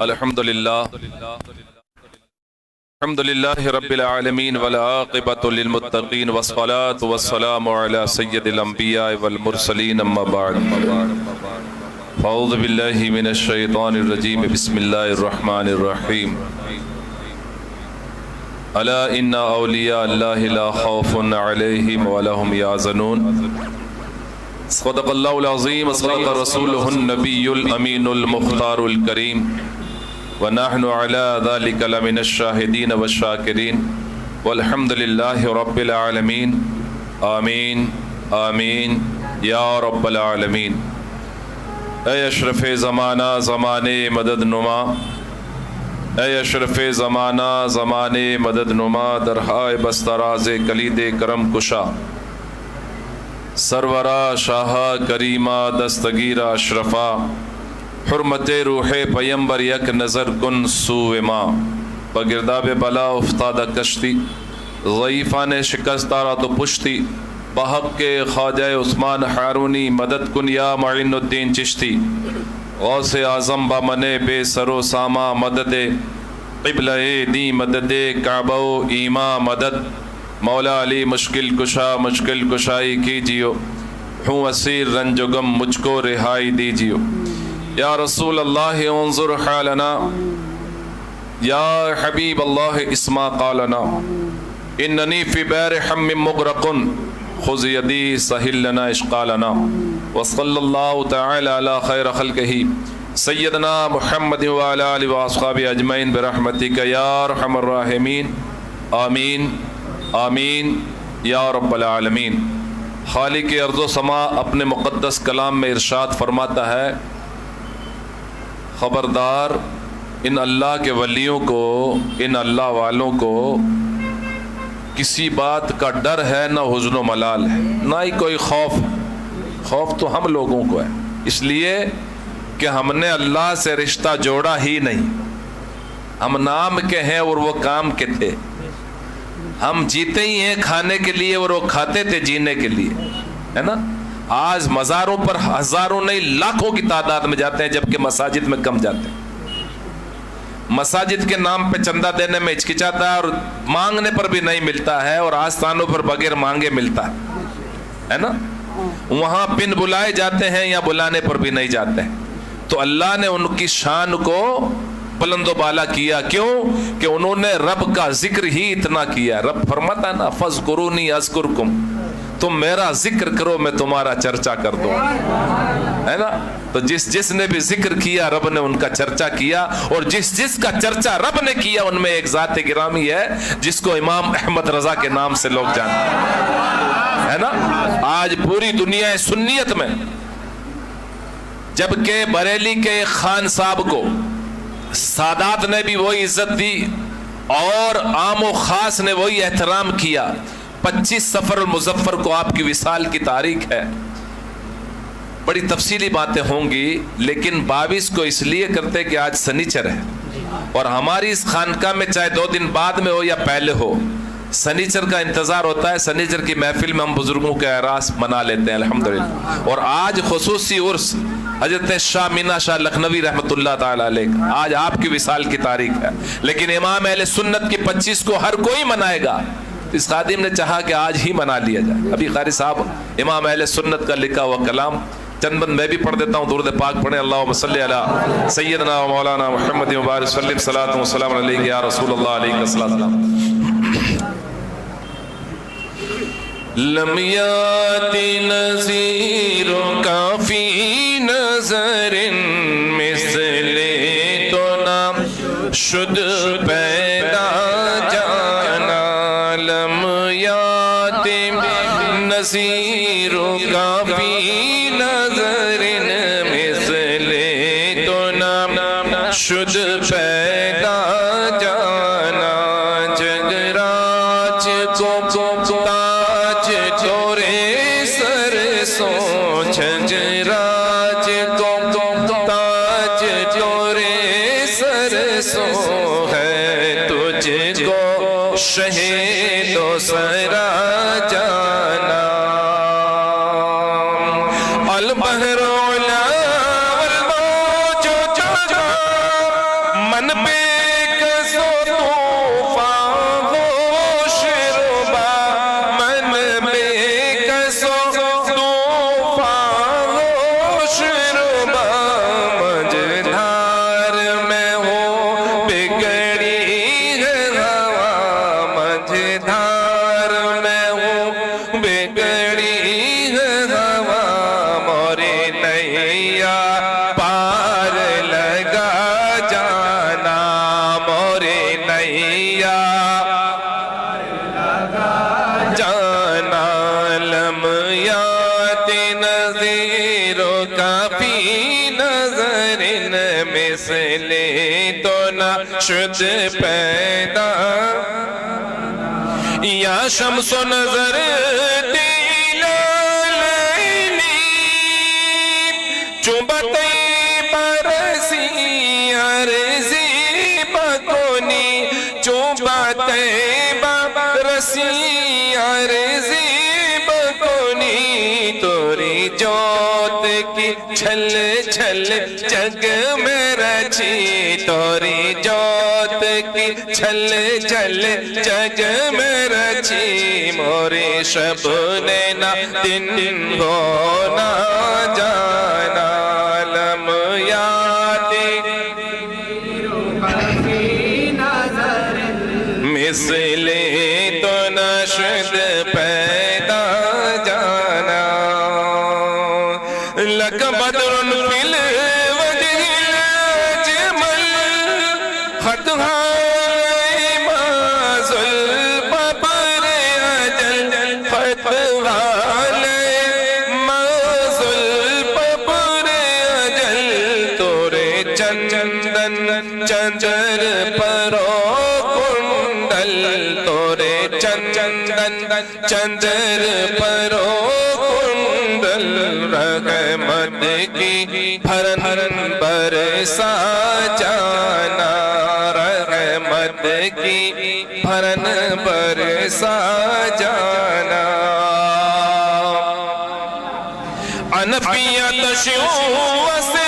الحمدللہ رب العالمین والعاقبۃ للمتقین والصلاة والسلام علی سید الانبیاء والمرسلین اما بعد فاعوذ باللہ من الشیطان الرجیم بسم اللہ الرحمن الرحیم الا ان اولیاء اللہ لا خوف علیہم ولا هم یحزنون صدق اللہ العظیم صدق رسولہ النبی الامین المختار الکریم ونحن على ذلك لمن الشاہدین والشاکرین والحمد للہ رب العالمین آمین آمین یا رب العالمین۔ اے اشرف زمانہ زمانے مدد نما، اے اشرف زمانہ زمانے مدد نما، درہائے بستراز کلید کرم کشا، سرورا شاہ کریمہ دستگیرہ اشرفا، حرمت روح پیمبر یک نظر کن سوء ما، بگرداب بلا افتادہ کشتی، ضعیفان شکستارا تو پشتی، بحق کے خواجہ عثمان ہارونی مدد کن یا معین الدین چشتی، غوث اعظم بامن بے سر و ساما مدد، قبلہ دی مدد کعبہ و ایما مدد، مولا علی مشکل کشائی کیجیو، ہوں اسیر رنج و غم مجھ کو رہائی دیجیو، یا رسول اللہ انظر حالنا، یا حبیب اللہ اسما قالنا، اننی فی بیر حم مغرق خذ یدی سہل لنا اشقالنا، وصلی اللہ تعالی علی خیر خلقہ سیدنا محمد وعلی آلہ واصحابہ اجمعین برحمتک یا ارحم الراحمین، آمین آمین یا رب العالمین۔ خالق ارض و سما اپنے مقدس کلام میں ارشاد فرماتا ہے، خبردار ان اللہ کے ولیوں کو، ان اللہ والوں کو کسی بات کا ڈر ہے نہ حزن و ملال ہے، نہ ہی کوئی خوف۔ خوف تو ہم لوگوں کو ہے، اس لیے کہ ہم نے اللہ سے رشتہ جوڑا ہی نہیں۔ ہم نام کے ہیں اور وہ کام کے تھے، ہم جیتے ہی ہیں کھانے کے لیے اور وہ کھاتے تھے جینے کے لیے، ہے نا۔ آج مزاروں پر ہزاروں نہیں لاکھوں کی تعداد میں جاتے ہیں، جبکہ مساجد میں کم جاتے ہیں۔ مساجد کے نام پہ چندہ دینے میں ہچکچاتا ہے اور مانگنے پر بھی نہیں ملتا ہے، اور آستانوں پر بغیر مانگے ملتا ہے نا۔ وہاں بن بلائے جاتے ہیں یا بلانے پر بھی نہیں جاتے ہیں۔ تو اللہ نے ان کی شان کو بلند و بالا کیا، کیوں کہ انہوں نے رب کا ذکر ہی اتنا کیا۔ رب فرماتا ہے نا، فاذکرونی اذکرکم، تم میرا ذکر کرو میں تمہارا چرچا کر دوں، ہے نا۔ تو جس نے بھی ذکر کیا رب نے ان کا چرچا کیا، اور جس کا چرچا رب نے کیا ان میں ایک ذات گرامی ہے جس کو امام احمد رضا کے نام سے لوگ جانتے ہیں، ہے نا۔ آج پوری دنیا سنیت میں، جبکہ بریلی کے خان صاحب کو سادات نے بھی وہی عزت دی اور عام و خاص نے وہی احترام کیا۔ 25 سفر المظفر کو آپ کی وصال کی تاریخ ہے، بڑی تفصیلی باتیں ہوں گی، لیکن 22 کو اس لیے کرتے کہ آج سنیچر ہے، اور ہماری اس خانقاہ میں چاہے 2 دن بعد میں ہو یا پہلے ہو، سنیچر کا انتظار ہوتا ہے۔ سنیچر کی محفل میں ہم بزرگوں کے اعراس منا لیتے ہیں الحمدللہ۔ اور آج خصوصی عرس حضرت شاہ مینا شاہ لکھنوی رحمۃ اللہ تعالی علیہ، آج آپ کی وصال کی تاریخ ہے، لیکن امام اہل سنت کی 25 کو ہر کوئی منائے گا۔ اس خادم نے چاہا کہ آج ہی منا لیا جائے۔ ابھی قاری صاحب امام اہل سنت کا لکھا ہوا کلام چند بند میں بھی پڑھ دیتا ہوں، درود پاک پڑھیں۔ اللہم صلی علی سیدنا و مولانا محمد وبارک وسلم، صلاۃ و سلام علیک یا رسول اللہ علیہ السلام۔ لم یاتی نذیر کافی نظر مثل تو نام شد پیدا جانا، لم یاتی نذیر کافی نظر مثل تو نام شد پیدا جانا، جگراج کو تاج چورے سر سو، جگراج کو تاج چورے سر سو ہے، تجھ کو شہید و سرا جانا، البحر بے کسو طوفان ہوش ربا من بے کسو طوفان ہوش ربا مجھدار میں ہوں بگڑی ہے ہوا مجھدار میں ہوں بگڑی ہے ہوا موری نیا پار لگا جانا موری نیا جانا لمیات نظیروں کا فی نظر مثل تو نہ شد پیدا یا شمس و نظر چوبتے برسی عرضی بکونی چوبتے برسی عرضی بکونی توری جوت کی چھل چھل جگ میں رچی توری جوت کی چھل چھل جگ میں رچی موری شب نینا دن ہونا جانا مثل تو نشد پیدا جانا لک بدر فی الوجہ الاجمل خطہائے ماز الببر اجل خطہائے ماز الببر اجل تورے چندن چنجر پرو تورے چندن چندر پرو کنڈل رحمت کی بھرن برسا جانا رحمت کی بھرن برسا جانا انفیت شیو سے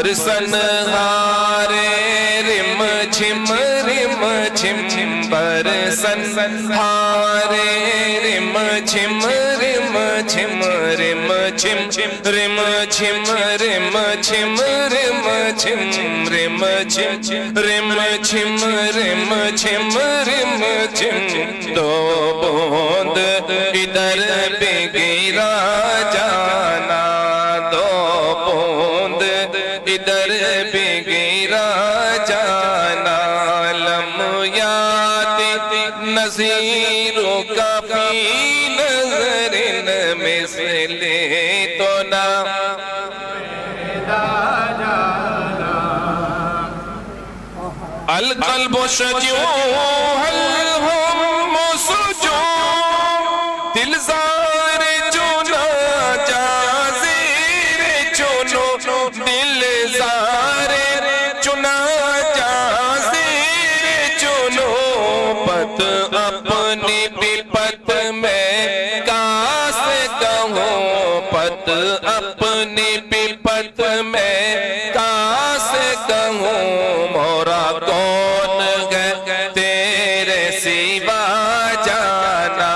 برسن ہارے رم جھم برسن ہارے رم جھم رم جھم رم جھم رم جھم رم جھم رم جھم رم جھم رم جھم رم جھم رم جھم دو بوند ادھر بھی گرا جانا دو بوند ادھر بھی گرا جانا لمیات نظیروں کا فی نظر مثل تو نہ القلب شجیع هل هم سجون دل زار چونا جازیر چونو دل زار چنا جازیر چونو پت اپنی پت میں کاس کہوں پت اپنی پت میں کاس کہوں مورا کون ہے تیرے سوا جانا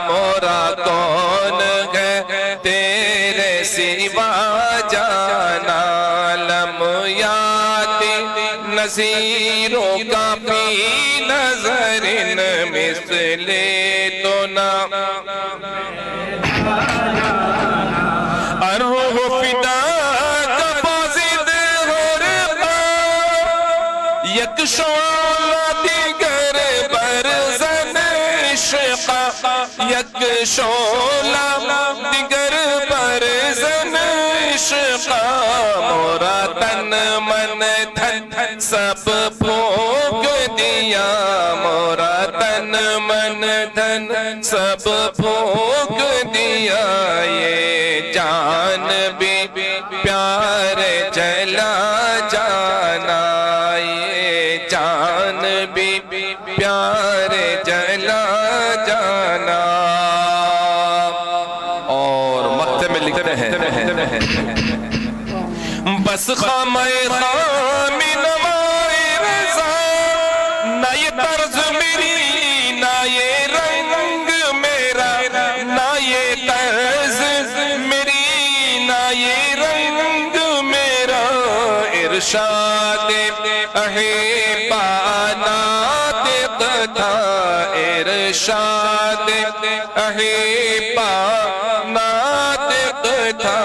مورا کون ہے تیرے سوا جانا لمیات نظیروں کا فی نظر مثل تو نہ ارہو فدا کا بازد غربا یک شعلہ دیگر برزن عشقا یک شعلہ دیگر برزن عشقا مورا تن من دھن سب پھونک دیا مورا تن من دھن سب پھونک دیا یہ جان بھی پیار چلا جانا بھی پیارے جلا جانا. اور مقطع میں لکھتے ہیں بس خامہ خامی نمائے رضا، نہ یہ طرز میری نہ یہ رنگ میرا، نہ یہ طرز میری نہ یہ رنگ میرا، ارشاد احبا ناطق تھا، ارشاد احبا ناطق تھا.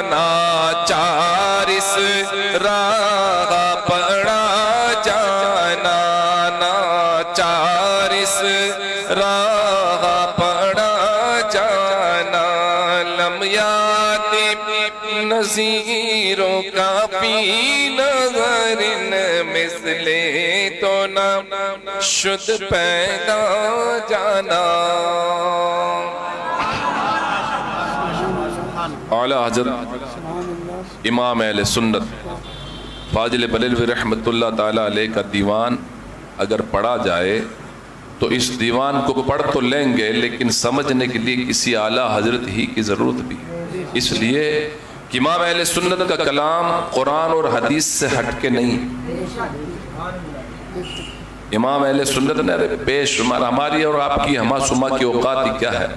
ناچار اس راہ پڑا جانا، ناچار اس راہ پڑا جانا. لمیات نظیروں کا فی نظر مثل تو نہ شد پیدا جانا. اعلیٰ حضرت امام اہل سنت فاضل بریلوی رحمت اللہ تعالیٰ علیہ کا دیوان اگر پڑھا جائے تو اس دیوان کو پڑھ تو لیں گے، لیکن سمجھنے کے لیے کسی اعلیٰ حضرت ہی کی ضرورت بھی ہے. اس لیے کہ امام اہل سنت کا کلام قرآن اور حدیث سے ہٹ کے نہیں. امام اہل سنت نے بے شمار ہماری اور آپ کی ہما سما کی اوقات ہی کیا ہے،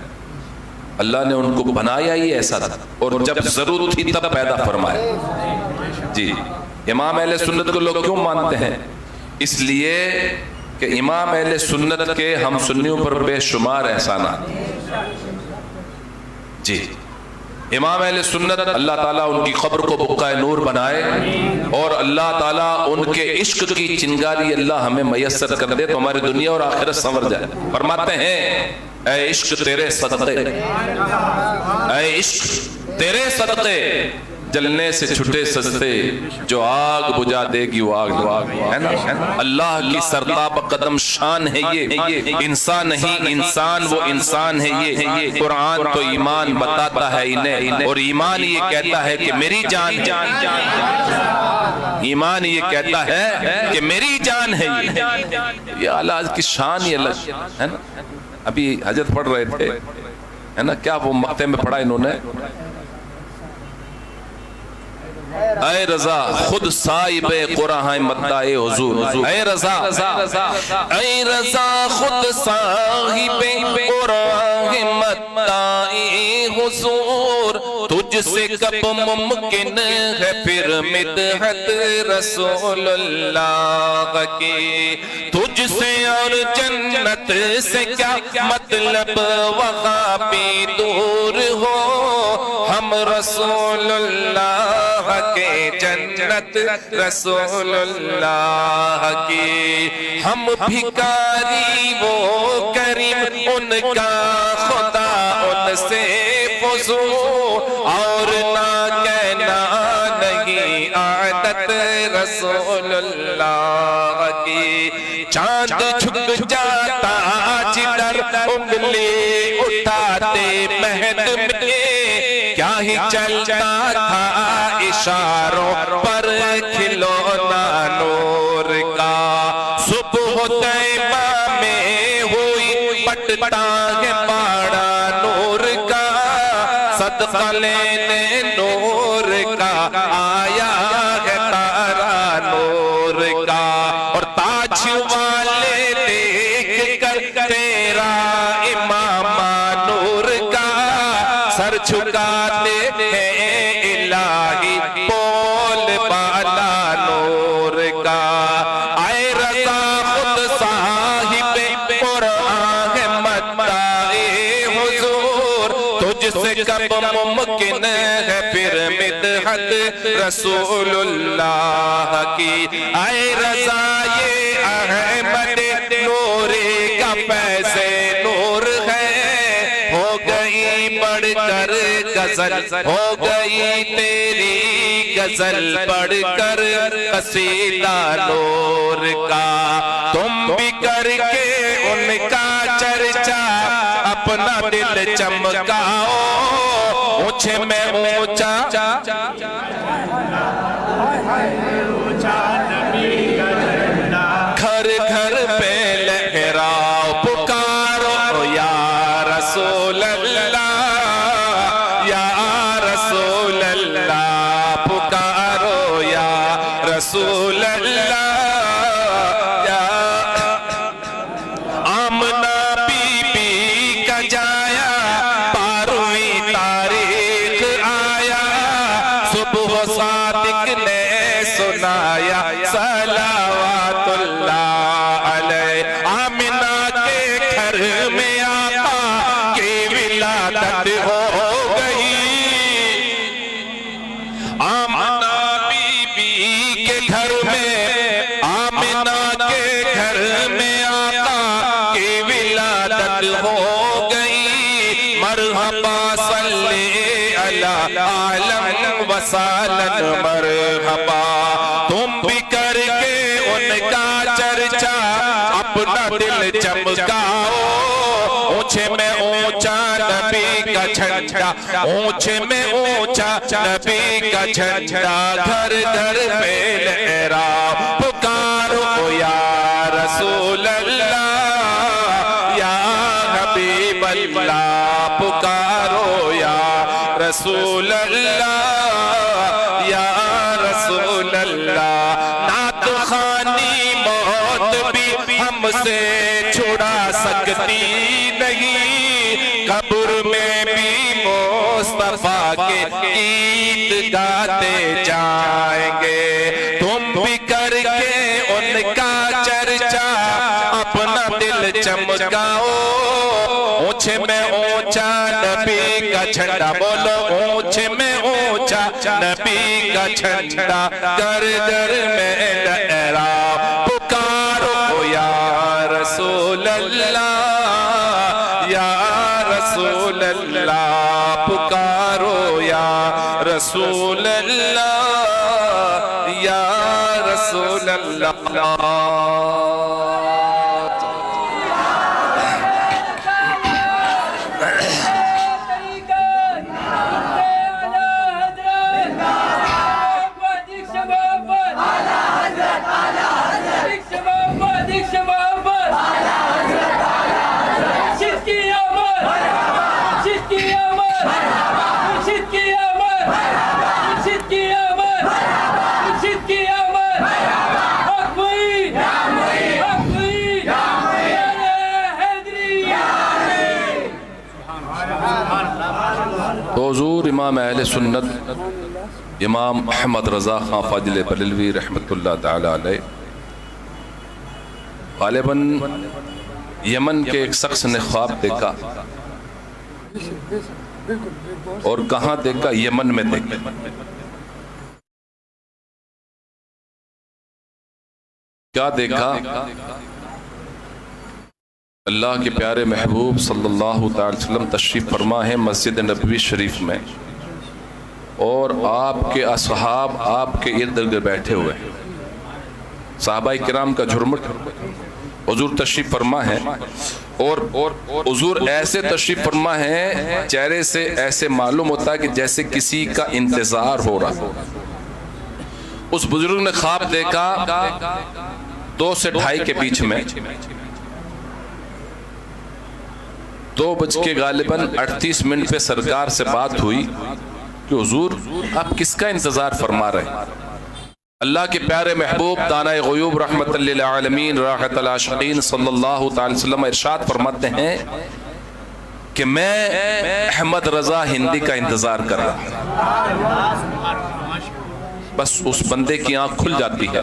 اللہ نے ان کو بنایا ہی ایسا تھا، اور جب ضرورت تھی تب پیدا فرمایا. جی امام اہل سنت کو لوگ کیوں مانتے ہیں؟ اس لیے کہ امام اہل سنت کے ہم سنیوں پر بے شمار احسانات. جی امام اہل سنت اللہ تعالیٰ ان کی قبر کو بقعہ نور بنائے، اور اللہ تعالیٰ ان کے عشق کی چنگاری اللہ ہمیں میسر کر دے تو ہماری دنیا اور آخرت سنور جائے. فرماتے ہیں اے عشق تیرے صدقے، اے عشق تیرے صدقے، جلنے سے چھٹے سستے، جو آگ بجھا دے گی وہ آگ ہے نا. اللہ کی سرتاب قدم شان ہے یہ، انسان نہیں انسان وہ انسان ہے یہ. قرآن تو ایمان بتاتا ہے انہیں، اور ایمان یہ کہتا ہے کہ میری جان ہے، ایمان یہ کہتا ہے کہ میری جان ہے. یہ اللہ کی شان ہی الگ ہے نا. ابھی حضرت پڑھ رہے تھے ہے نا، کیا وہ مقطع میں پڑھا انہوں نے، اے رضا خود صاحب قرآن مدعا حضور، اے رضا اے رضا خود صاحب قرآن مدعا حضور، تجھ سے کب ممکن ہے پھر مدحت رسول اللہ کی. تجھ سے اور جنت سے کیا مطلب وہاں بھی دور ہو، ہم رسول اللہ کے جنت رسول اللہ کی. ہم بھکاری وہ کریم ان کا خدا ان سے فضول، اور نہ کہنا نہیں عادت رسول اللہ کی. چاند جھک جاتا جدھر انگلی اٹھاتے مہد میں، کیا ہی چلتا تھا اشاروں پر کھلونا نور کا. صبح طیبہ میں ہوئی پٹتا ہے باڑا نور کا، صدقہ لینے نور کا آیا ہے تارا نور کا. اور تاج والے دیکھ کر تیرا امامہ نور کا، سر جھکاتے ہیں الہی بول بالا نور کا. اے رضا خود صاحب قرآن مدعا حضور، تجھ سے کب ممکن ہے پھر مدحت رسول اللہ کی. اے رضا یہ احمد نوری کا پیسے نور ہے، ہو گئی بڑھ کر غزل، ہو گئی تیری غزل بڑھ کر قصیدہ نور کا. تم بھی کر کے ان کا چرچا اپنا دل چمکاؤ، اونچے میں اونچا گھر گھر پہ رسول اللہ یا آمنہ بی بی کا جایا 12ویں تاریخ آیا صبح صادق نے سنایا صلوات اللہ علیہ آمنہ کے گھر میں آقا کی ولادت ہو گئی آمنہ بی بی کے گھر میں آمنہ کے گھر میں آقا کی ولادت ہو گئی مرحبا صلی علی عالم وسالن مرحبا تم بھی کر کے ان کا چرچا اپنا دل چمکاؤ اونچے میں اونچا نبی کا جھنڈا اونچے میں اونچا نبی کا جھنڈا گھر گھر میں لہرا پکارو یا رسول اللہ یا حبیب اللہ پکارو یا رسول اللہ یا رسول اللہ نعت خوانی موت بھی ہم سے چھڑا سکتی نہیں قبر میں بھی مصطفیٰ کے گیت گاتے جائیں گے تم بھی کر کے ان کا چرچا اپنا دل چمکاؤ اونچے میں اونچا نبی کا جھنڈا بولو اونچے میں اونچا نبی کا جھنڈا گھر گھر میں لہرا پکارو یا رسول اللہ یا رسول اللہ پکارو یا رسول اللہ یا رسول اللہ تو حضور امام اہل سنت امام احمد رضا خان فاضل بریلوی رحمت اللہ تعالی علیہ غالباً یمن کے ایک شخص نے خواب دیکھا اور کہاں دیکھا یمن میں دیکھا کیا دیکھا اللہ کے پیارے محبوب صلی اللہ تعالی وسلم تشریف فرما ہے مسجد نبوی شریف میں اور آپ کے اصحاب آپ کے ارد گرد بیٹھے ہوئے ہیں صحابہ کرام کا جھرمٹ حضور تشریف فرما ہے اور حضور ایسے تشریف فرما ہے چہرے سے ایسے معلوم ہوتا ہے کہ جیسے کسی کا انتظار ہو رہا اس بزرگ نے خواب دیکھا 2 سے 2:30 کے بیچ میں 2 غالباً 38 پہ سرکار سے بات ہوئی کہ حضور آپ کس کا انتظار فرما رہے ہیں اللہ کے پیارے محبوب دانائے غیوب رحمت للعالمین راحت العاشقین صلی اللہ تعالی وسلم ارشاد فرماتے ہیں کہ میں احمد رضا ہندی کا انتظار کر رہا ہوں بس اس بندے کی آنکھ کھل جاتی ہے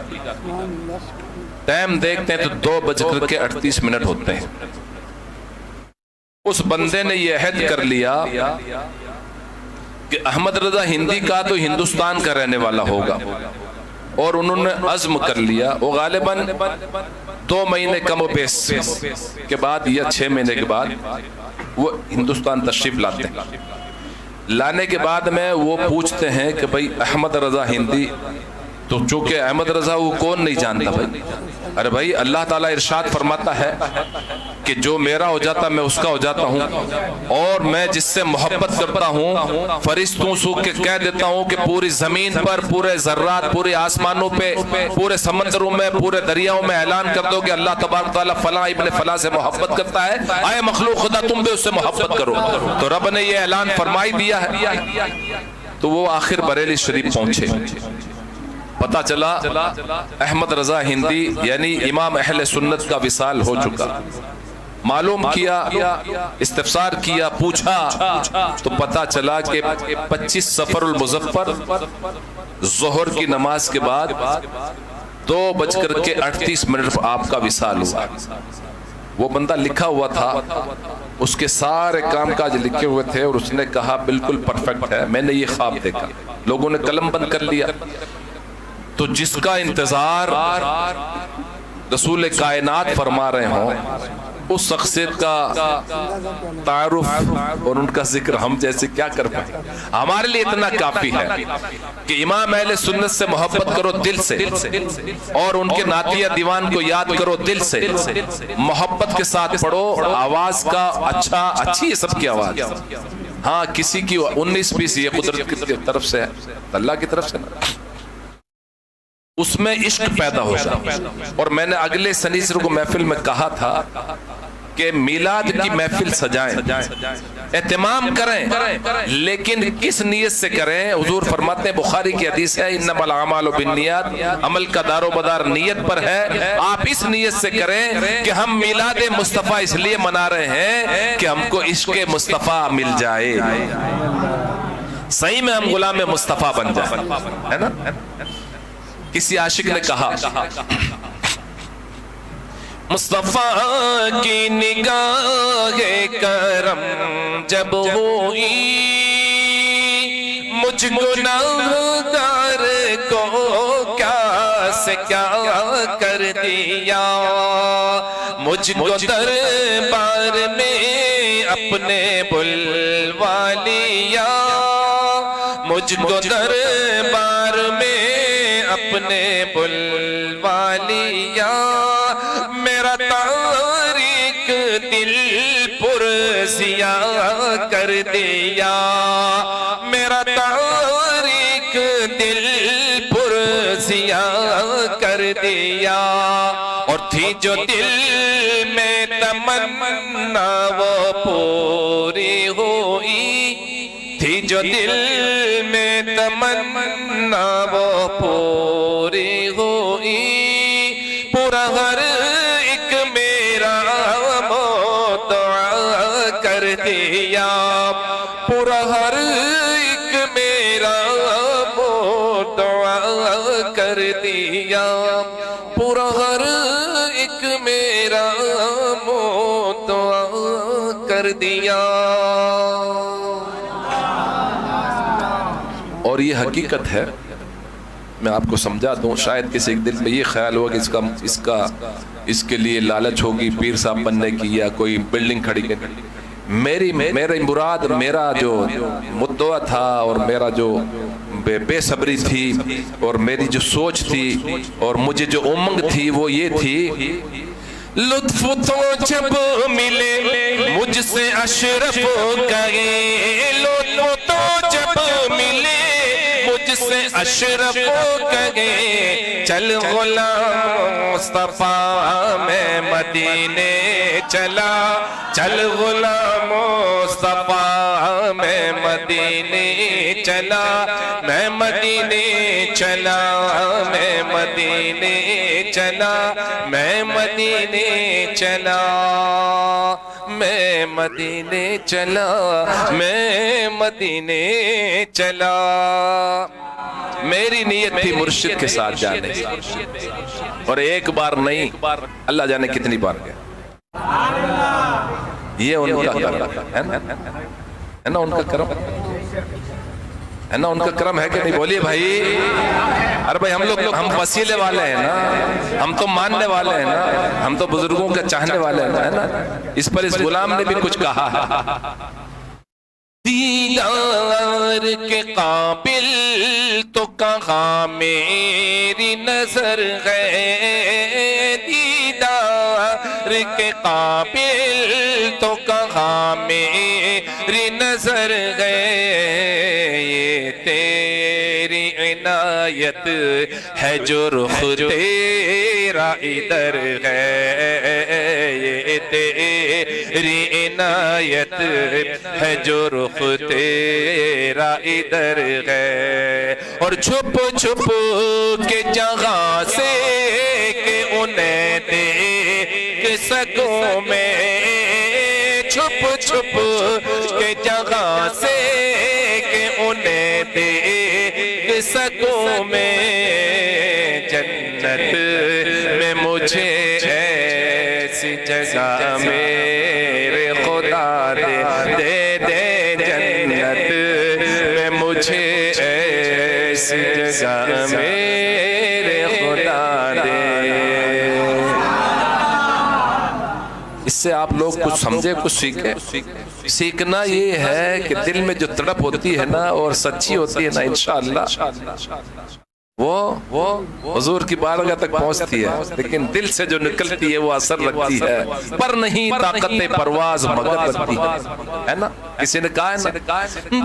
ٹائم دیکھتے ہیں تو 2:38 ہوتے ہیں اس بندے نے یہ عہد کر لیا کہ احمد رضا ہندی کا تو ہندوستان کا رہنے والا ہوگا اور انہوں نے عزم کر لیا وہ غالباً 2 مہینے کم و بیش کے بعد یا 6 مہینے کے بعد وہ ہندوستان تشریف لاتے ہیں لانے کے بعد میں وہ پوچھتے ہیں کہ بھئی احمد رضا ہندی تو چونکہ احمد رضا وہ کون نہیں جانتا بھائی ارے بھائی اللہ تعالیٰ ارشاد فرماتا ہے کہ جو میرا ہو جاتا میں اس کا ہو جاتا ہوں اور میں جس سے محبت کرتا ہوں فرشتوں سے کہہ دیتا ہوں کہ پوری زمین پر پورے ذرات پورے آسمانوں پہ پورے سمندروں میں پورے دریاؤں میں اعلان کر دو کہ اللہ تبارک تعالیٰ فلاں ابن فلاں سے محبت کرتا ہے آئے مخلوق خدا تم بھی اس سے محبت کرو تو رب نے یہ اعلان فرمائی دیا ہے تو وہ آخر بریلی شریف پہنچے پتہ چلا احمد رضا ہندی یعنی امام اہل سنت کا وصال ہو چکا. معلوم کیا، استفسار کیا، پوچھا تو پتہ چلا کہ 25 صفر المظفر ظہر کی نماز کے بعد 2:38 پر آپ کا وصال ہوا. وہ بندہ لکھا ہوا تھا، اس کے سارے کام کاج لکھے ہوئے تھے، اور اس نے کہا بالکل پرفیکٹ ہے، میں نے یہ خواب دیکھا. لوگوں نے قلم بند کر لیا. تو جس کا انتظار رسول کائنات فرما رہے ہوں، اس شخصیت کا تعارف اور ان کا ذکر ہم جیسے کیا کر پائیں. ہمارے لیے اتنا کافی ہے کہ امام اہل سنت سے محبت کرو دل سے، اور ان کے نعتیہ دیوان کو یاد کرو دل سے، محبت کے ساتھ پڑھو. آواز کا اچھی ہے سب کی آواز. ہاں کسی کی 19-20 یہ قدرت کی طرف سے ہے، اللہ کی طرف سے نا، اس میں عشق پیدا ہو جائے. اور میں نے اگلے سنیچر کو محفل میں کہا تھا کہ میلاد کی محفل سجائیں، اہتمام کریں، لیکن کس نیت سے کریں. حضور فرماتے ہیں، بخاری کی حدیث ہے، انما الاعمال بالنیات، عمل کا دار و مدار نیت پر ہے. آپ اس نیت سے کریں کہ ہم میلاد مصطفیٰ اس لیے منا رہے ہیں کہ ہم کو عشق مصطفیٰ مل جائے، صحیح میں ہم غلام مصطفیٰ بن جائیں، ہے نا. کسی عاشق نے کہا، مصطفیٰ کی نگاہ کرم جب ہوئی، مجھ گناہگار کو کیا سے کیا کر دیا. مجھ کو دربار میں اپنے بلوا لیا، مجھ کو دربار میں اپنے بلوا لیا. میرا تاریک دل پرزیا کر دیا، میرا تاریک دل پرزیا کر دیا. اور تھی جو دل میں تمنا وہ پوری ہوئی، تھی جو دل میں تمنا وہ پوری ہوئی. پورا ہر ایک میرا دعا کر دیا، پورا ہر ایک میرا دعا کر دیا، پورا ہر ایک میرا دعا کر دیا. اور یہ حقیقت ہے، میں آپ کو سمجھا دوں. شاید کسی ایک دل میں یہ خیال ہوا کہ اس کے لیے لالچ ہوگی پیر صاحب بننے کی یا کوئی بلڈنگ کھڑی کرنے. میری مراد، میرا جو مدعا تھا اور میرا جو بے صبری تھی اور میری جو سوچ تھی اور مجھے جو امنگ تھی وہ یہ تھی، لطف تو جب ملے مجھ سے اشرف کہے، لطف تو جب ملے مجھ سے اشرف کہے، چل غلام مصطفیٰ میں مدینے چلا، چل غلام مصطفیٰ میں مدینے چلا، میں مدینے چلا، میں مدینے چلا، میں مدینے چلا، میں مدینے چلا، میں مدینے چلا. میری نیت تھی مرشد کے ساتھ جانے، اور ایک بار نہیں، اللہ جانے کتنی بار گیا. یہ ان کا کرم ہے نا، ان کا کرم ہے نا، ان کا کرم ہے کہ نہیں؟ بولیے بھائی. ارے بھائی ہم وسیلے والے ہیں نا، ہم تو ماننے والے ہیں نا، ہم تو بزرگوں کا چاہنے والے ہیں نا، ہے نا. اس پر اس غلام نے بھی کچھ کہا ہے. دیدار کے قابل تو کہاں میری نظر ہے، دیدار کے قابل تو کہاں میری نظر ہے. یہ تیری عنایت ہے جو رخ تیرا ادھر ہے، یہ تیری تیری عنایت ہے جو رخ تیرا ادھر ہے، اور چھپ چھپ کے جگہ سے کہ انہیں دیکھ سکوں میں، چھپ چھپ کے جگہ سے کہ انہیں دیکھ سکوں میں، جنت میں مجھے ایسی جگہ میرے خدا دے دے، جنت میں مجھے ایسی جگہ میرے خدا دے۔ اس سے آپ لوگ کچھ سمجھے، کچھ سیکھیں۔ سیکھنا یہ ہے کہ دل میں جو تڑپ ہوتی ہے نا اور سچی ہوتی ہے نا، انشاءاللہ وہ حضور کی بارگاہ تک پہنچتی ہے، لیکن دل سے جو نکلتی ہے وہ اثر رکھتی ہے۔ پر نہیں طاقت پرواز مگر بنتی ہے نا، کسی نے کہا ہے نا،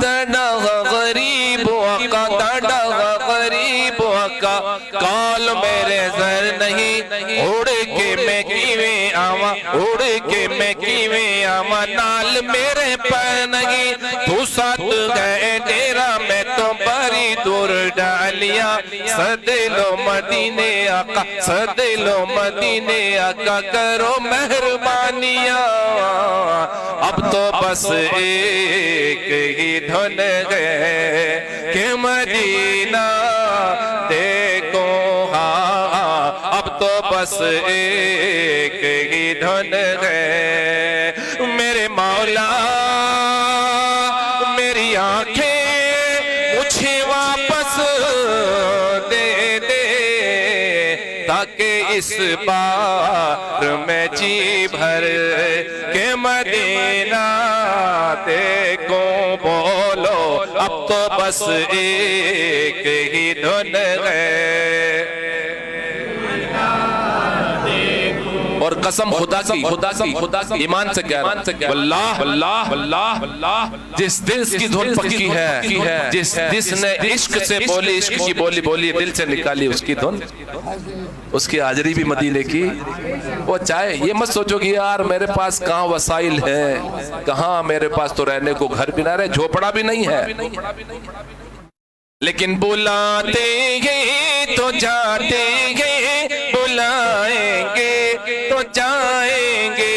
ڈاڈا غریب آقا، ڈاڈا غریب آقا، کال میرے زر نہیں، اڑ کے میں کیویں آواں، اڑ کے میں کیویں آواں، نال میرے پر نہیں، تو ساتھ گئے ڈیرا میں تو بڑی دور ڈالیا، سد لو مدینے آقا، سد لو مدینے آقا، کرو مہربانیاں، اب تو بس ایک ہی دھن ہے کہ مدینہ دیکھو، ہاں اب تو بس ایک ہی دھن ہے، میرے مولا میری آنکھیں مجھے واپس دے دے، تاکہ اس بار میں جی بھر کے مدینہ دیکھو، بولو اب تو بس ایک ہی دھن ہے۔ اور قسم خدا کی ایمان سے کہہ رہا ہوں، واللہ جس دل کی دھن پکی ہے، جس نے عشق سے بولی، عشق کی بولی بولی، دل سے نکالی اس کی دھن، اس کی حاضری بھی مدینے کی وہ چاہے۔ یہ مت سوچو کہ یار میرے پاس کہاں وسائل ہیں، کہاں میرے پاس تو رہنے کو گھر بھی نہ رہے، جھوپڑا بھی نہیں ہے، لیکن بلاتے گے تو جاتے گے، بلائیں گے تو جائیں گے،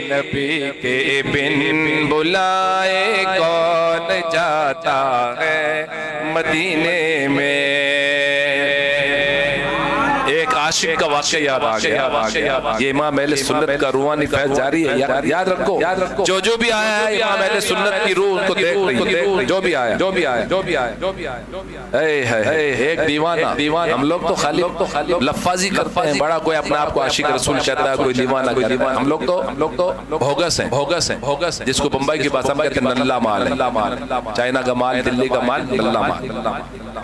نبی کے بن بلائے کون جاتا ہے مدینے میں۔ ایک عاشق کا واقعہ یاد آ گیا، یہ امام اہل سنت کا روحانی فیض جاری ہے، یاد رکھو، جو بھی آیا ہے امام اہل سنت کی روح ان کو دیکھ رہی ہے، جو بھی آیا ایک دیوانہ، ہم لوگ تو خالی لفاظی کرتے ہیں، بڑا کوئی اپنا آپ کو عاشق رسول کہتا ہے، کوئی دیوانہ کہتا ہے، ہم لوگ تو بھوگس ہیں، جس کو بمبئی کی بات ہم کہتے ہیں نلہ مال ہے، چائنا کا مال، دلی کا مال، نلہ مال۔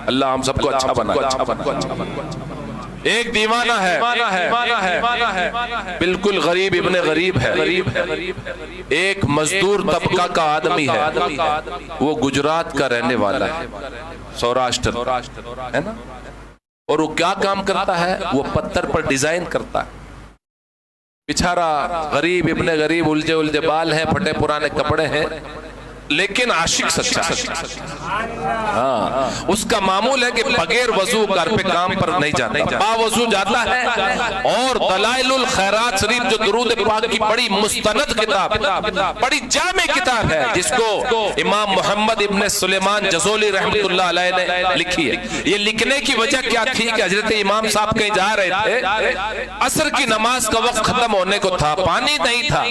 اللہ ہم سب کو اچھا بنا۔ ایک دیوانہ ہے، بالکل غریب ابن غریب ہے، ایک مزدور طبقہ کا آدمی ہے، وہ گجرات کا رہنے والا ہے، سوراشٹر ہے نا، اور وہ کیا کام کرتا ہے، وہ پتھر پر ڈیزائن کرتا ہے، بیچارہ غریب ابن غریب، الجھے بال ہیں، پھٹے پرانے کپڑے ہیں، لیکن عاشق سچا۔ ہاں اس کا معمول ہے کہ بغیر وضو گھر پہ کام پر نہیں جاتا، با وضو جاتا ہے، اور دلائل الخیرات شریف جو درود پاک کی بڑی مستند کتاب، بڑی جامع کتاب ہے، جس کو امام محمد ابن سلیمان جزولی رحمۃ اللہ علیہ نے لکھی ہے۔ یہ لکھنے کی وجہ کیا تھی کہ حضرت امام صاحب کہیں جا رہے تھے، عصر کی نماز کا وقت ختم ہونے کو تھا، پانی نہیں تھا،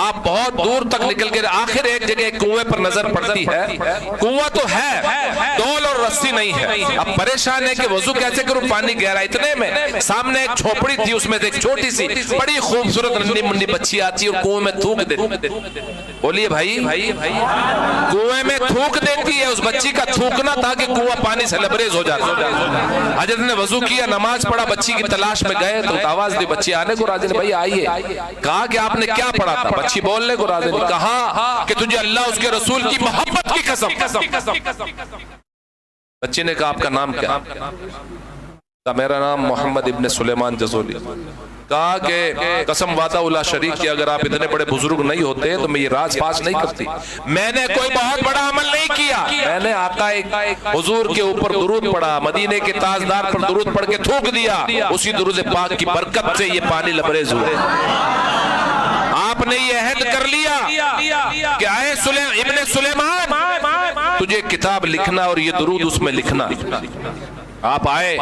آپ بہت دور تک نکل کے آخر ایک جگہ کنویں پر نظر پڑتی ہے، کنواں تو ہے، ڈول اور رسی نہیں ہے، اب پریشان ہے کہ وضو کیسے کروں، پانی گہرا، اتنے میں سامنے ایک جھوپڑی تھی، اس میں ایک چھوٹی سی بڑی خوبصورت رنڈی منڈی بچی آتی ہے اور کنویں میں تھوک دیتی۔ بولیے بھائی کنویں میں تھوک دیتی ہے، اس بچی کا تھوکنا تھا کہ کنواں پانی سے لبریز ہو جاتا۔ حضرت نے وضو کیا، نماز پڑھا، بچی کی تلاش میں گئے تو آواز دی، بچی آنے کو راضی نہیں، بھائی آئیے، کہا کہ آپ نے کیا پڑھا تھا، بچی بولنے کو راضی نہیں، کہا کہ تجھے اللہ اس کے رسول کی محبت کی قسم۔ بچی نے کہا آپ کا نام کیا؟ میرا نام محمد ابن سلیمان جزولی. کہا کہ قسم وعدہ اللہ شریک کہ اگر آپ اتنے بڑے بزرگ نہیں ہوتے تو میں یہ راز پاس نہیں کرتی. میں نے کوئی بہت بڑا عمل نہیں کیا, میں نے آقا حضور کے اوپر درود پڑھا, مدینے کے تاجدار پر درود پڑھ کے تھوک دیا, اسی درود پاک کی برکت سے یہ پانی لبریز ہوئے. آپ نے یہ عہد کر لیا کہ اے ابن سلیمان تجھے کتاب لکھنا اور یہ درود اس میں لکھنا. آپ آئے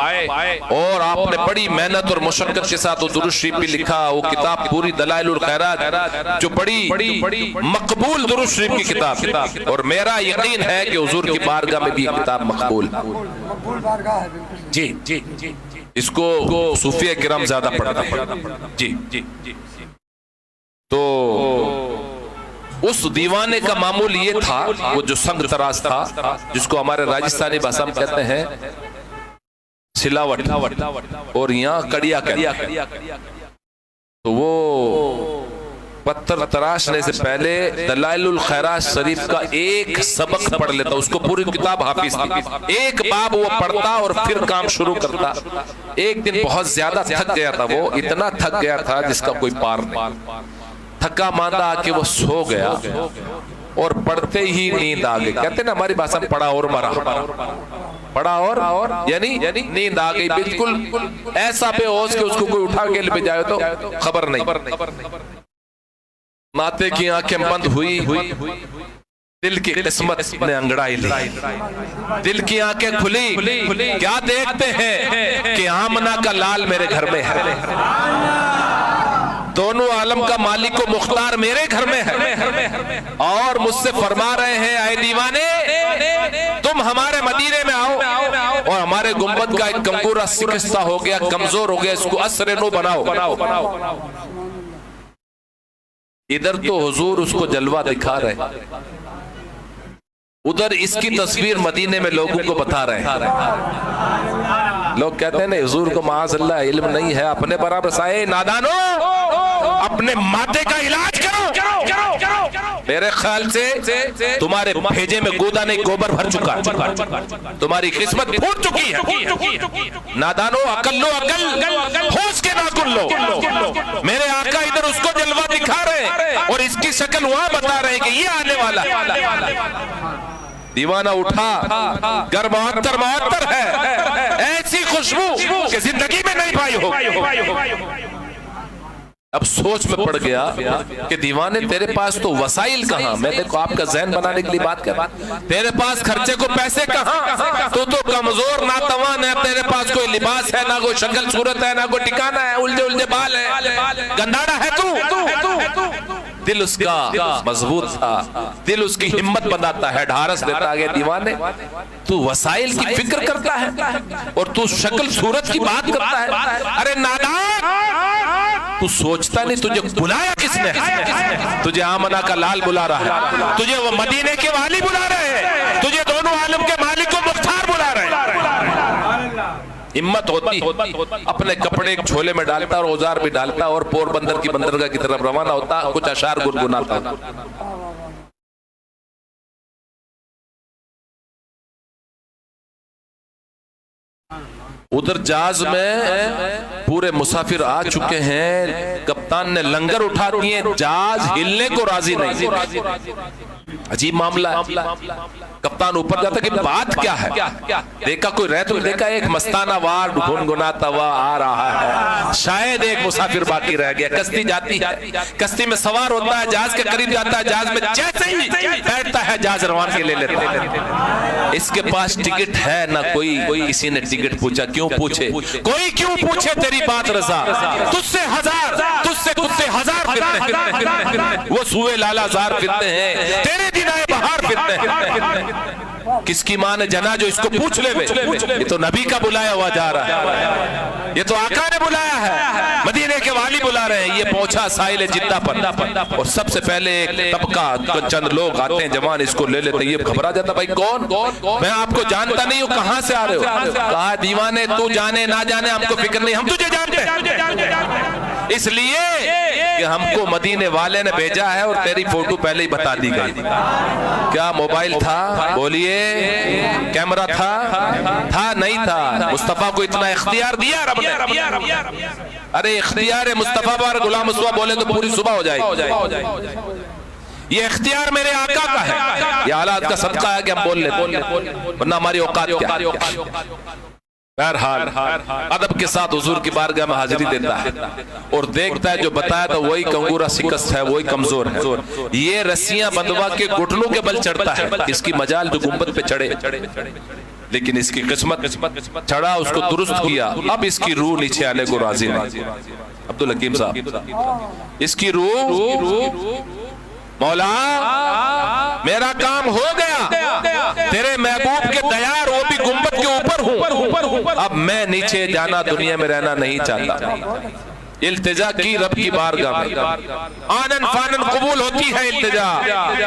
اور آپ نے بڑی محنت اور مشقت کے ساتھ وہ درود شریف بھی لکھا. وہ کتاب پوری دلائل الخیرات جو بڑی مقبول درود شریف کی کتاب, اور میرا یقین ہے کہ حضور کی بارگاہ میں بھی یہ کتاب مقبول جی. اس کو صوفیہ کرام زیادہ پڑھتے ہیں جی. تو اس دیوانے کا معمول یہ تھا, وہ جو سنگ تراز تھا جس کو ہمارے راجستانی بھاشا میں کہتے ہیں سلاوٹ, اور یہاں کڑیا کڑیا, تو وہ پتھر تراشنے سے پہلے دلائل الخیرات شریف کا ایک سبق پڑھ لیتا, اس کو پوری کتاب حافظ تھی, ایک باب وہ پڑھتا اور پھر کام شروع کرتا. ایک دن بہت زیادہ تھک گیا تھا, وہ اتنا تھک گیا تھا جس کا کوئی پار نہیں. تھکا ماندہ آ کے وہ سو گیا اور پڑھتے ہی نیند آ گئی. کہتے ہیں نا ہماری بھاشا میں پڑھا اور مرا, پڑھا اور یعنی نیند آ گئی, بالکل ایسا بے ہوش کہ اس کو کوئی اٹھا کے لے جائے تو خبر نہیں. ناتے کی آنکھیں بند ہوئی, دل کی قسمت نے انگڑائی لی, دل کی آنکھیں کھلی, کیا دیکھتے ہیں کہ آمنہ کا لال میرے گھر میں ہے, دونوں عالم کا مالک و مختار میرے گھر میں ہے, اور مجھ سے فرما رہے ہیں اے دیوانے تم ہمارے مدینے میں آؤ اور ہمارے گنبد کا ایک کمبورہ شکستہ ہو گیا, کمزور ہو گیا, اس کو اثر نو بناؤ. ادھر تو حضور اس کو جلوہ دکھا رہے, ادھر اس کی تصویر مدینے میں لوگوں کو بتا رہے ہیں. لوگ کہتے ہیں نا حضور کو معاذ اللہ علم نہیں ہے, اپنے برابر سائے نادانو اپنے مادے کا علاج کرو. میرے خیال سے تمہارے بھیجے میں گودا نہیں گوبر بھر چکا, تمہاری قسمت پھوٹ چکی ہے. نادانو عقل لو, عقل ہوش کے ناخن لو. میرے آقا ادھر اس کو جلوہ دکھا رہے ہیں اور اس کی شکل وہاں بتا رہے ہیں کہ یہ آنے والا ہے. دیوانہ اٹھا, گر معطر ہے, ایسی خوشبو کہ زندگی میں نہیں پائی ہو. اب سوچ میں پڑ گیا کہ دیوانے تیرے پاس تو وسائل کہاں, میں دیکھو آپ کا ذہن بنانے کے لیے بات کر, تیرے پاس خرچے کو پیسے کہاں, تو کمزور ناتوان ہے, تیرے پاس کوئی لباس ہے, نہ کوئی شکل صورت ہے, نہ کوئی ٹھکانہ ہے, الجھے بال ہے, گندھاڑا ہے تو. دل اس کا مضبوط تھا, دل اس کی ہمت بناتا ہے, ڈھارس دیتا ہے. دیوانے تو وسائل کی فکر کرتا ہے اور تو شکل صورت کی بات کرتا ہے. ارے نادان تو سوچتا نہیں تجھے بلایا کس نے, تجھے آمنہ کا لال بلا رہا ہے, تجھے وہ مدینے کے والی بلا رہے ہیں, تجھے دونوں عالم کے مالک و مختار بلا رہے ہیں. ہمت ہوتی اپنے کپڑے ایک چھولے میں ڈالتا اور اوزار بھی ڈالتا اور پور بندر کی بندرگاہ کی طرف روانہ ہوتا, کچھ اشعار گنگناتا. ادھر جہاز میں پورے مسافر آ چکے ہیں, کپتان نے لنگر اٹھا دیے, جہاز ہلنے کو راضی نہیں. عجیب معاملہ ہے. کپتان اوپر جاتا کہ بات کیا ہے, دیکھا کوئی رہ تو دیکھا ایک مستانہ وار گنگناتا ہوا آ رہا ہے, شاید ایک مسافر باقی رہ گیا. کشتی جاتی ہے, کشتی میں سوار ہوتا ہے, جہاز کے قریب جاتا ہے, جہاز میں جیسے ہی بیٹھتا ہے جہاز روان کے لے لیتا ہے. اس کے پاس ٹکٹ ہے نہ کوئی, کسی نے ٹکٹ پوچھا, کیوں پوچھے, کوئی کیوں پوچھے تیری بات رضا, تجھ سے کتے ہزار پھرتے ہیں, وہ سوئے لالا زار پھرتے ہیں, تیرے دن آئے بہار پھرتے ہیں. کس کی ماں نے جنا جو اس کو پوچھ لے, یہ تو نبی کا بلایا ہوا جا رہا ہے, یہ تو آقا نے بلایا ہے, مدینے کے والی بلا رہے ہیں. یہ پہنچا ساحل جدہ پر اور سب سے پہلے ایک طبقہ چند لوگ آتے ہیں جوان, اس کو لے لیتے. یہ گھبرا جاتا, بھائی کون, میں آپ کو جانتا نہیں ہوں, کہاں سے آ رہے ہو. کہا دیوانے تو جانے نہ جانے ہم کو فکر نہیں, ہم تجھے جانتے ہیں, اس لیے کہ ہم کو مدینے والے نے بھیجا ہے اور تیری فوٹو پہلے ہی بتا دی گئی. کیا موبائل تھا؟ بولیے. کیمرہ تھا نہیں تھا. مصطفیٰ کو اتنا اختیار دیا رب نے. ارے اختیار مصطفیٰ پر غلام مصطفیٰ بولے تو پوری صبح ہو جائے گی. یہ اختیار میرے آقا کا ہے. یہ حالات کا صدقہ ہے کہ ہم بول لیتے، ورنہ ہماری اوقات کیا. بہرحال ادب کے ساتھ حضور کی بارگاہ میں حاضری دیتا ہے اور دیکھتا ہے جو بتایا تھا وہی کنگورا شکست ہے، وہی کمزور ہے. یہ رسیاں بندوا کے گھٹنوں کے بل چڑھتا ہے. اس کی مجال جو گنبد پہ چڑھے، لیکن اس کی قسمت چڑھا، اس کو درست کیا. اب اس کی روح نیچے آنے کو راضی نہیں. عبدالحکیم صاحب، اس کی روح مولا میرا کام ہو گیا، تیرے محبوب کے دیار وہ بھی گنبد کے اوپر ہوں، اب میں نیچے جانا دنیا میں رہنا نہیں چاہتا. التجا کی رب کی بارگاہ میں آنن فانن قبول ہوتی ہے. التجا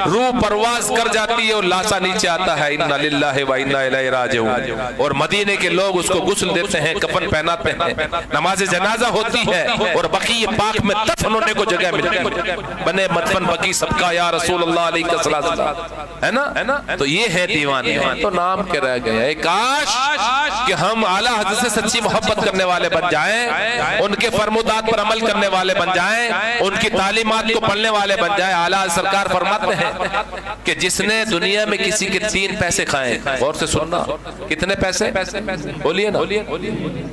روح پرواز کر جاتی ہے اور لاسا نیچے آتا ہے. انا للہ و انا الیہ راجعون. اور مدینے کے لوگ اس کو غسل دیتے ہیں، کفن پہناتے ہیں، نماز جنازہ ہوتی ہے اور بقیع پاک میں دفن ہونے کو جگہ ملتی ہے. بنے مدفن بقیع صدقہ یا رسول اللہ علیہ السلام، ہے نا. تو یہ ہے دیوانے. تو نام کے رہ گئے. کاش کہ ہم اعلیٰ حضرت سے سچی محبت کرنے والے بن جائیں، ان کے فرمودات پر عمل کرنے والے بن جائیں، ان کی تعلیمات کو پڑھنے والے بن جائیں. اعلیٰ سرکار فرماتے ہیں کہ جس نے دنیا میں کسی کے 3 پیسے کھائیں، غور سے سننا، کتنے پیسے؟ بولیے نا.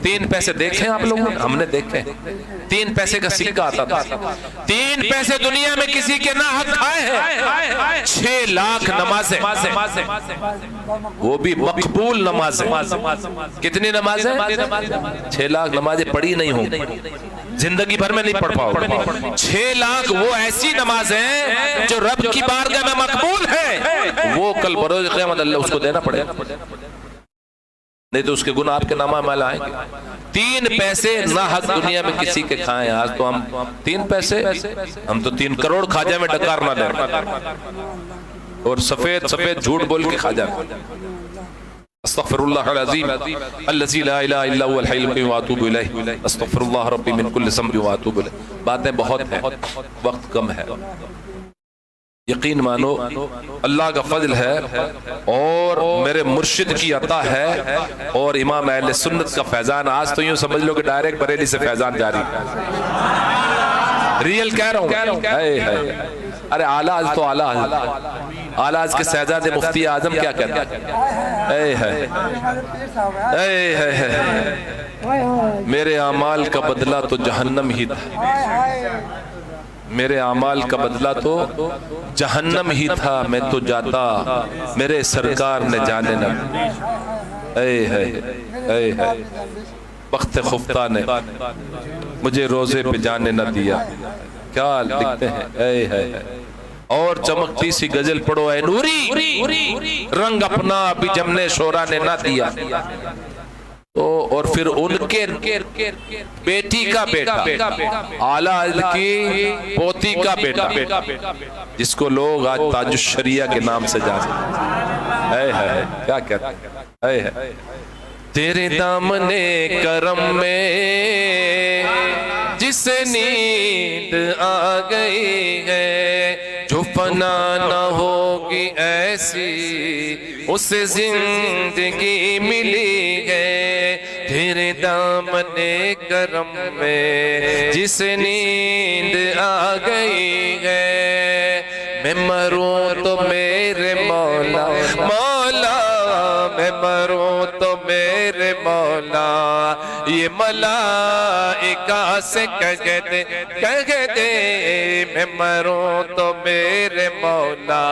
3 پیسے دیکھیں آپ لوگوں؟ ہم نے دیکھیں. 3 پیسے کا سکہ آتا تھا. 3 پیسے دنیا میں کسی کے ناحق کھائے ہیں. 6 لاکھ نمازیں، وہ بھی مقبول نمازیں. کتنی نمازیں؟ 6 لاکھ نمازیں پڑھی نہیں ہوں، زندگی بھر میں نہیں پڑھ پاؤ. 6 لاکھ وہ ایسی نمازیں جو رب کی بارگاہ میں مقبول ہے، وہ کل بروز قیامت اللہ اس کو دینا پڑے گا، نہیں تو اس کے گناہ آپ کے نامہ میں لائیں گے. 3 پیسے ناحق دنیا میں کسی کے کھائیں. آج تو ہم 3 پیسے، ہم تو 3 کروڑ کھاجے میں ڈکار نہ دیں اور سفید جھوٹ بول کے کھا جائیں. استغفر اللہ العظیم الذی لا الہ الا هو الحی القیوم واتوب الیہ. استغفر اللہ ربی من کل ذنب واتوب الیہ. باتیں بہت ہیں، وقت کم ہے. یقین مانو اللہ کا فضل ہے اور میرے مرشد کی عطا ہے اور امام اہل سنت کا فیضان. آج تو یوں سمجھ لو کہ ڈائریکٹ بریلی سے فیضان جاری ہے. ریئل کہہ رہا ہوں. ارے اعلیٰ حضرت تو اعلیٰ حضرت کے شہزاد مفتی اعظم کیا کہتے ہیں؟ میرے اعمال کا بدلہ تو جہنم ہی تھا، میرے اعمال کا بدلہ تو جہنم ہی تھا. میں تو جاتا میرے سرکار نے جانے نہ. بخت خفتہ نے مجھے روزے پہ جانے نہ دیا. کیا لکھتے ہیں؟ اور چمکتی سی غزل پڑھو اے نوری، رنگ اپنا ابھی جمنے شورا نے نہ دیا. اور پھر ان کے بیٹی کا بیٹا، اعلیٰ حضرت کی پوتی کا بیٹا، جس کو لوگ آج تاج الشریعہ کے نام سے جانتے ہیں. کیا کہتے ہیں؟ تیرے دامن کرم میں جس نیند آ گئی ہے، جو فنا نہ ہوگی ایسی اسے زندگی ملی ہے. تیرے دامن کرم میں جس نیند آ گئی ہے، میں مروں تو میرے مولا مولا، میں مروں تو میرے مولا. یہ ملائکہ سے کہہ دے میں مروں تو میرے مولا.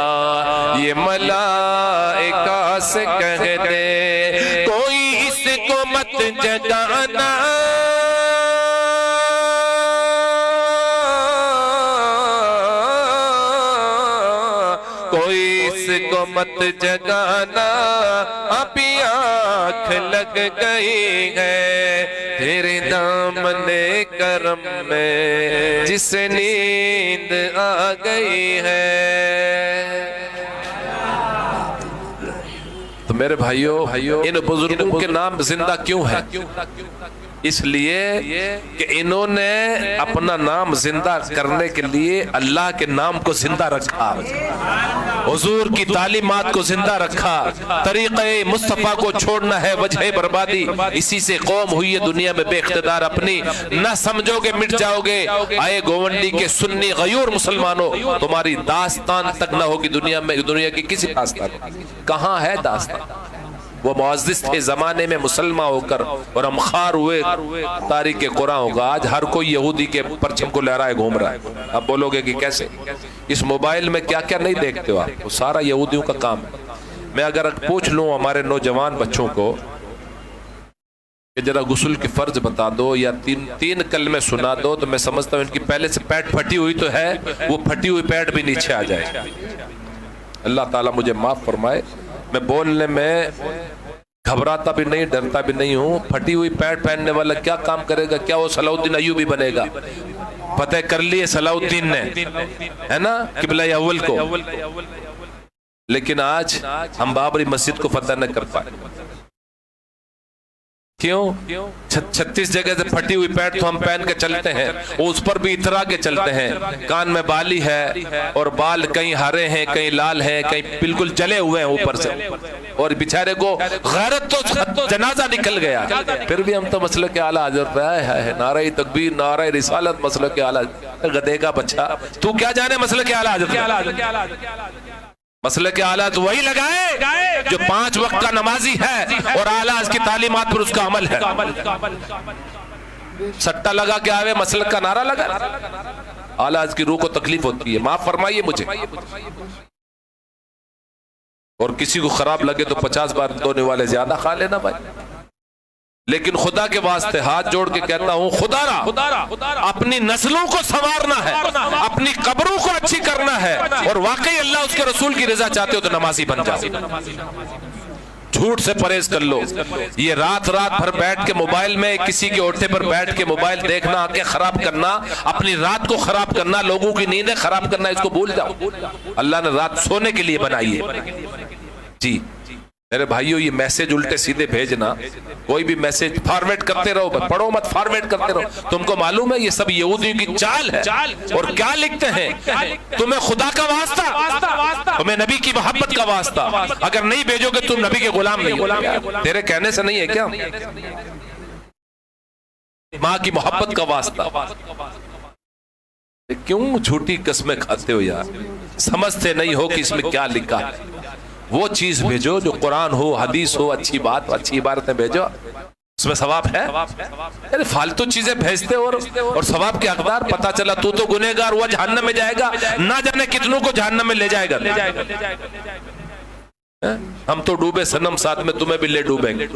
یہ ملائکہ سے کہہ دے کوئی اس کو مت جگانا، کوئی اس کو مت جگانا، ابھی آنکھ لگ گئی ہے. تیرے دامن کرم میں جس نیند آ گئی ہے. تو میرے بھائیوں، ان بزرگوں کے نام زندہ کیوں ہیں؟ اس لیے کہ انہوں نے اپنا نام زندہ کرنے کے لیے اللہ کے نام کو زندہ رکھا، حضور کی تعلیمات کو زندہ رکھا، طریقہ مصطفیٰ کو چھوڑنا ہے وجہ بربادی، اسی سے قوم ہوئی ہے دنیا میں بے اقتدار اپنی، نہ سمجھو گے مٹ جاؤ گے، آئے گوونڈی کے سنی غیور مسلمانوں، تمہاری داستان تک نہ ہوگی دنیا میں، دنیا کی کسی داستان کہاں ہے داستان؟ وہ معزز تھے زمانے میں مسلمان ہو کر اور ہم خار ہوئے تاریخ قرآن ہوگا، آج ہر کوئی یہودی کے پرچم کو لہرائے گھوم رہا ہے۔ اب بولو گے کہ کیسے؟ اس موبائل میں کیا کیا نہیں دیکھتے ہو آپ، وہ سارا یہودیوں کا کام ہے۔ میں اگر پوچھ لوں ہمارے نوجوان بچوں کو کہ ذرا غسل کی فرض بتا دو یا تین کلمے سنا دو، تو میں سمجھتا ہوں ان کی پہلے سے پیٹ پھٹی ہوئی تو ہے، وہ پھٹی ہوئی پیٹ بھی نیچے آ جائے۔ اللہ تعالیٰ مجھے معاف فرمائے، میں بولنے میں گھبراتا بھی نہیں، ڈرتا بھی نہیں ہوں۔ پھٹی ہوئی پیٹ پہننے والا کیا کام کرے گا؟ کیا وہ صلاح الدین ایوبی بنے گا؟ فتح کر لیے صلاح الدین نے، ہے نا، قبلہ اول کو، لیکن آج ہم بابری مسجد کو فتح نہ کر پائے۔ کیوں؟ 36 جگہ سے پھٹی ہوئی پیٹ تو ہم پہن کے چلتے ہیں، اس پر بھی اترا کے چلتے ہیں، کان میں بالی ہے اور بال کہیں ہرے ہیں کہیں لال ہیں کہیں بالکل جلے ہوئے ہیں اوپر سے، اور بیچارے کو غیرت تو جنازہ نکل گیا، پھر بھی ہم تو مسلک اعلیٰ حضرت پہ ہے، نعرہ تکبیر نعرہ رسالت مسلک اعلیٰ۔ گدھے کا بچہ تو کیا جانے مسلک اعلیٰ حضرت؟ مسلک اعلیٰ تو وہی لگائے جو 5 وقت کا نمازی ہے اور اعلیٰ اس کی تعلیمات پر اس کا عمل ہے۔ سٹا لگا کے آوے مسلک کا نعرہ لگا، اعلیٰ اس کی روح کو تکلیف ہوتی ہے، معاف فرمائیے مجھے۔ اور کسی کو خراب لگے تو 50 بار دھونے والے زیادہ کھا لینا بھائی، لیکن خدا کے واسطے ہاتھ جوڑ کے کہتا ہوں، خدا را اپنی نسلوں کو سنوارنا ہے، اپنی قبروں کو اچھی کرنا ہے، اور واقعی اللہ اس کے رسول کی رضا چاہتے ہو تو نمازی بن جاؤ، جھوٹ سے پرہیز کر لو۔ یہ رات بھر بیٹھ کے موبائل میں کسی کے اوٹھے پر بیٹھ کے موبائل دیکھنا، آنکھیں خراب کرنا، اپنی رات کو خراب کرنا، لوگوں کی نیندیں خراب کرنا، اس کو بھول جاؤ۔ اللہ نے رات سونے کے لیے بنائی ہے۔ جی میرے بھائیو، یہ میسج الٹے سیدھے بھیجنا، کوئی بھی میسج فارورڈ کرتے رہو، پڑھو مت، فارورڈ کرتے رہو۔ تم کو معلوم ہے یہ سب یہودیوں کی چال ہے، اور کیا لکھتے ہیں؟ تمہیں خدا کا واسطہ، تمہیں نبی کی محبت کا واسطہ، اگر نہیں بھیجو گے تم نبی کے غلام نہیں ہو۔ تیرے کہنے سے نہیں ہے کیا؟ ماں کی محبت کا واسطہ۔ کیوں جھوٹی قسمیں کھاتے ہو یار؟ سمجھتے نہیں ہو کہ اس میں کیا لکھا ہے؟ وہ چیز بھیجو جو قرآن ہو، حدیث ہو، اچھی بات، اچھی عبارتیں بھیجو، اس میں ثواب ہے۔ فالتو چیزیں بھیجتے اور ثواب کے حقدار، پتا چلا تو گنہگار ہوا جہنم میں جائے گا، نہ جانے کتنوں کو جہنم میں لے جائے گا۔ ہم تو ڈوبے صنم، ساتھ میں تمہیں بھی لے ڈوبیں گے۔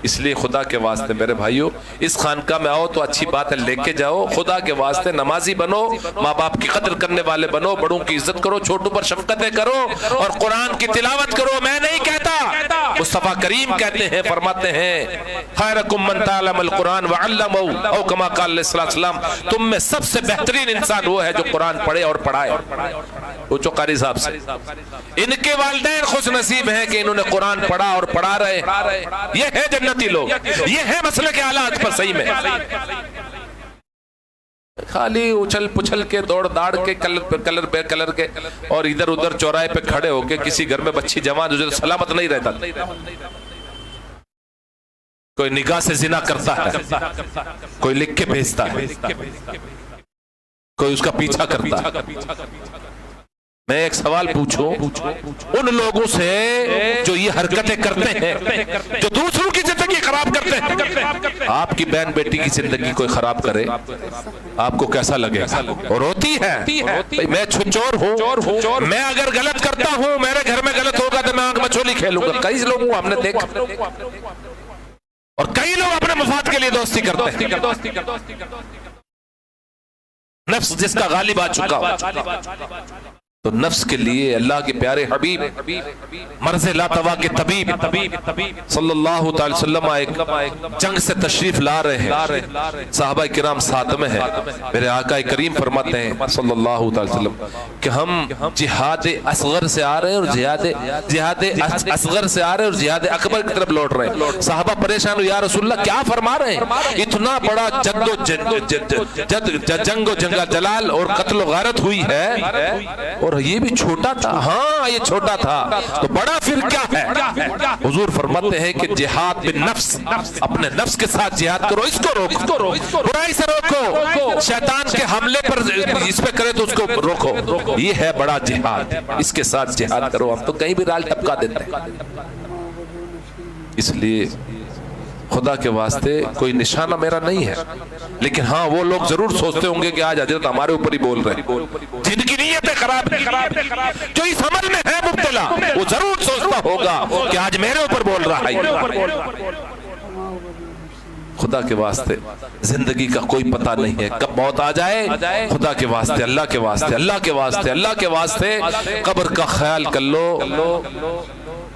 اس لیے خدا کے واسطے میرے بھائیو، اس خانقاہ میں آؤ تو اچھی بات ہے لے کے جاؤ، خدا کے واسطے نمازی بنو، ماں باپ کی قدر کرنے والے بنو، بڑوں کی عزت کرو، چھوٹوں پر شفقتیں کرو، اور قرآن کی تلاوت کرو۔ میں نہیں کہتا، مصطفیٰ کریم کہتے ہیں، فرماتے ہیں، خیرکم من تعلم القرآن وعلمہ، او کما قال علیہ السلام، تم میں سب سے بہترین انسان وہ ہے جو قرآن پڑھے اور پڑھائے۔ پوچھو قاری صاحب سے، ان کے والدین خوش نصیب ہیں کہ انہوں نے قرآن پڑھا اور پڑھا رہے، یہ ہے جنتی لوگ، یہ ہے مسلک اعلیٰ پر صحیح میں۔ خالی اچھل پچھل کے دوڑ داڑ کے کلر پہ کلر کے اور ادھر ادھر چوراہے پہ کھڑے ہو کے کسی گھر میں بچی جوان جو سلامت نہیں رہتا، کوئی نگاہ سے زنا کرتا ہے، کوئی لکھ کے بھیجتا ہے، کوئی اس کا پیچھا کرتا ہے۔ میں ایک سوال پوچھوں ان لوگوں سے جو یہ حرکتیں کرتے ہیں، جو دوسروں کی زندگی خراب کرتے ہیں، آپ کی بہن بیٹی کی زندگی کوئی خراب کرے آپ کو کیسا لگے گا؟ اور ہوتی ہے، میں چور ہوں، میں اگر غلط کرتا ہوں، میرے گھر میں غلط ہوگا تو میں آنکھ مچولی کھیلوں گا۔ کئی لوگوں کو ہم نے دیکھا، اور کئی لوگ اپنے مفاد کے لیے دوستی کرتے ہیں، نفس جس کا غالب آ چکا ہو۔ تو نفس کے لیے اللہ کے پیارے حبیب مرض لا توا کے طبیب صلی اللہ تعالی وسلم ایک جنگ سے تشریف لا رہے ہیں، صحابہ کرام ساتھ میں ہیں، میرے آقا کریم فرماتے ہیں صلی اللہ تعالی وسلم کہ ہم جہاد اصغر سے آ رہے ہیں اور جہاد اصغر سے آ رہے ہیں اور جہاد اکبر کی طرف لوٹ رہے ہیں۔ صحابہ پریشان یا رسول اللہ کیا فرما رہے ہیں؟ اتنا بڑا جنگ و جنگا جلال اور قتل و غارت ہوئی ہے اور یہ بھی چھوٹا تھا۔ ہاں یہ چھوٹا تھا تو بڑا پھر کیا ہے؟ حضور فرماتے ہیں کہ جہاد بالنفس، اپنے نفس کے ساتھ جہاد کرو، اس کو روکو، برائی سے روکو، شیطان کے حملے پر اس پہ کرے تو اس کو روکو، یہ ہے بڑا جہاد، اس کے ساتھ جہاد کرو۔ ہم تو کہیں بھی رال ٹپکا دیتے ہیں۔ اس لیے خدا کے واسطے کوئی نشانہ میرا نہیں ہے، لیکن ہاں وہ لوگ ضرور سوچتے ہوں گے کہ آج حضرت ہمارے اوپر ہی بول رہے ہیں، جن کی نیتیں خراب جو اس عمل میں ہے مبتلا، وہ ضرور سوچتا ہوگا کہ آج میرے اوپر بول رہا ہے۔ خدا کے واسطے زندگی کا کوئی پتہ نہیں ہے، کب موت آ جائے۔ خدا کے واسطے، اللہ کے واسطے، اللہ کے واسطے، اللہ کے واسطے قبر کا خیال کر لو،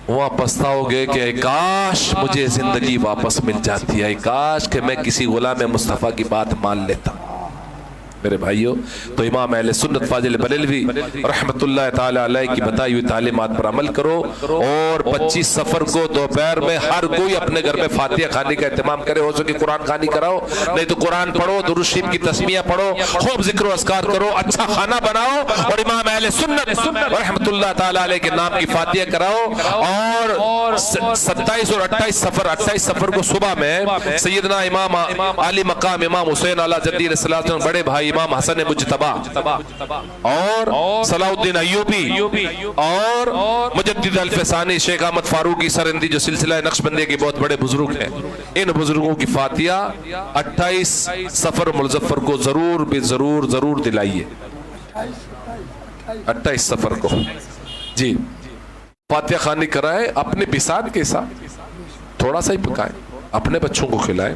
وہاں پچھتاؤ گے کہ اے کاش مجھے زندگی واپس مل جاتی ہے، اے کاش کہ میں کسی غلام مصطفیٰ کی بات مان لیتا۔ میرے بھائیوں، تو امام اہل سنت فاضل بریلوی رحمت اللہ تعالی علیہ کی بتائی ہوئی تعلیمات پر عمل کرو، اور 25 سفر کو دوپہر میں ہر کوئی اپنے گھر میں فاتحہ خوانی کا اہتمام کرے، ہو سکے قرآن خوانی کراؤ، نہیں تو قرآن پڑھو، درود شریف کی تسمیہ پڑھو، خوب ذکر و اذکار کرو، اچھا کھانا بناؤ، اور امام اہل سنت رحمت اللہ تعالی علیہ کے نام کی فاتحہ کراؤ۔ اور 27 اور 28 سفر کو صبح میں سیدنا امام علی مقام امام حسین علیہ جدی علیہ السلام بڑے بھائی امام حسن مجتبی اور صلاح الدین ایوبی اور مجدد الفسانی شیخ احمد فاروقی سرندی جو سلسلہ نقشبندی کے بہت بڑے بزرگ ہیں، ان بزرگوں کی فاتحہ 28 سفر ملظفر کو ضرور بھی ضرور دلائیے۔ 28 سفر کو جی فاتحہ خوانی کرائے، اپنے بساط کے ساتھ تھوڑا سا ہی پکائیں، اپنے بچوں کو کھلائیں،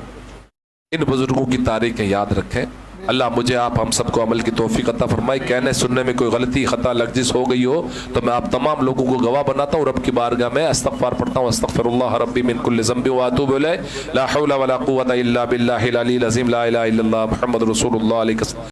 ان بزرگوں کی تاریخیں یاد رکھیں۔ اللہ مجھے آپ ہم سب کو عمل کی توفیق عطا فرمائے۔ کہنے سننے میں کوئی غلطی خطا لغزش ہو گئی ہو تو میں آپ تمام لوگوں کو گواہ بناتا ہوں، رب کی بارگاہ میں استغفار پڑھتا ہوں، استغفر اللہ ربی من کل ذنب واتوب الیہ، لا حول ولا قوة الا باللہ العلی العظیم، لا الہ الا اللہ محمد رسول اللہ علیہ وسلم۔